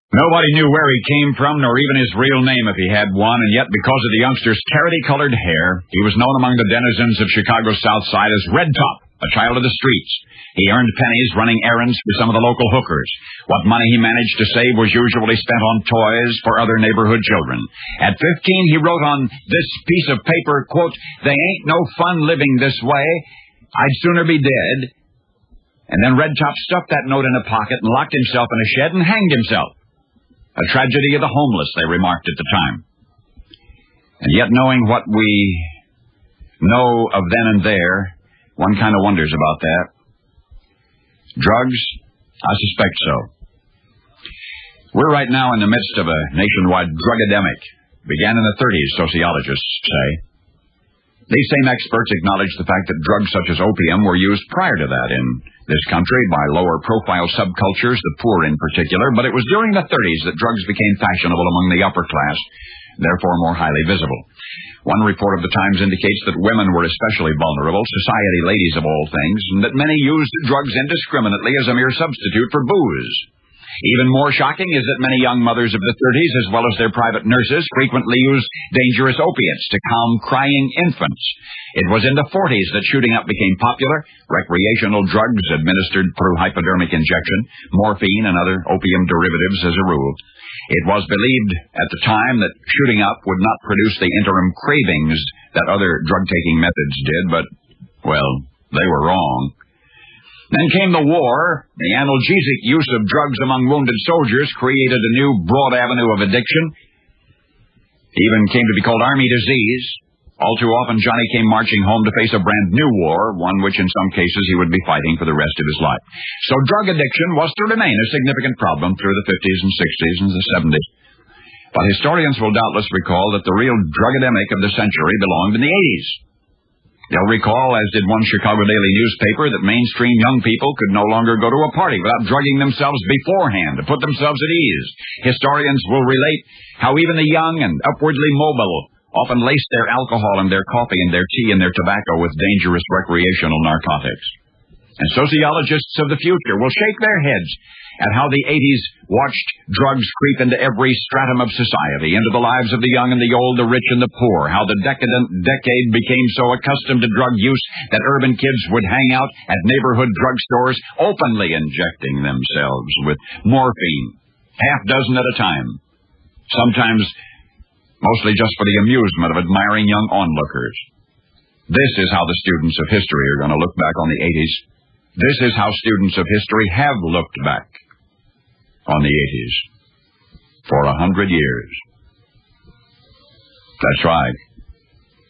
Nobody knew where he came from, nor even his real name if he had one, and yet because of the youngster's carroty-colored hair, he was known among the denizens of Chicago's South Side as Red Top, a child of the streets. He earned pennies running errands for some of the local hookers. What money he managed to save was usually spent on toys for other neighborhood children. At 15, he wrote on this piece of paper, quote, "They ain't no fun living this way. I'd sooner be dead." And then Red Top stuffed that note in a pocket and locked himself in a shed and hanged himself. A tragedy of the homeless, they remarked at the time. And yet, knowing what we know of then and there, one kind of wonders about that. Drugs? I suspect so. We're right now in the midst of a nationwide drug epidemic. Began in the 30s, sociologists say. These same experts acknowledge the fact that drugs such as opium were used prior to that in this country by lower-profile subcultures, the poor in particular, but it was during the 30s that drugs became fashionable among the upper class, therefore more highly visible. One report of the Times indicates that women were especially vulnerable, society ladies of all things, and that many used drugs indiscriminately as a mere substitute for booze. Even more shocking is that many young mothers of the 30s, as well as their private nurses, frequently used dangerous opiates to calm crying infants. It was in the 40s that shooting up became popular, recreational drugs administered through hypodermic injection, morphine and other opium derivatives as a rule. It was believed at the time that shooting up would not produce the interim cravings that other drug-taking methods did, but, well, they were wrong. Then came the war. The analgesic use of drugs among wounded soldiers created a new broad avenue of addiction. It even came to be called army disease. All too often, Johnny came marching home to face a brand new war, one which in some cases he would be fighting for the rest of his life. So drug addiction was to remain a significant problem through the 50s and 60s and the 70s. But historians will doubtless recall that the real drug epidemic of the century belonged in the 80s. They'll recall, as did one Chicago daily newspaper, that mainstream young people could no longer go to a party without drugging themselves beforehand to put themselves at ease. Historians will relate how even the young and upwardly mobile often laced their alcohol and their coffee and their tea and their tobacco with dangerous recreational narcotics. And sociologists of the future will shake their heads at how the 80s watched drugs creep into every stratum of society, into the lives of the young and the old, the rich and the poor, how the decadent decade became so accustomed to drug use that urban kids would hang out at neighborhood drugstores openly injecting themselves with morphine, half dozen at a time, sometimes mostly just for the amusement of admiring young onlookers. This is how the students of history are going to look back on the 80s. This is how students of history have looked back on the 80s for 100 years. That's right.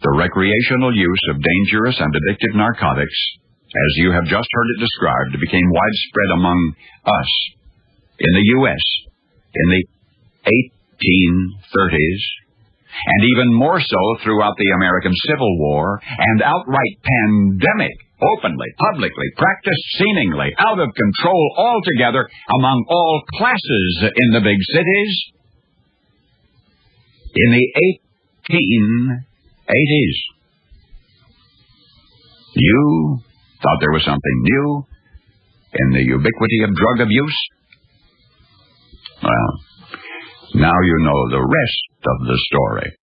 The recreational use of dangerous and addictive narcotics, as you have just heard it described, became widespread among us in the U.S. in the 1830s, and even more so throughout the American Civil War and outright pandemic, openly, publicly, practiced seemingly, out of control altogether among all classes in the big cities in the 1880s. You thought there was something new in the ubiquity of drug abuse? Well, now you know the rest of the story.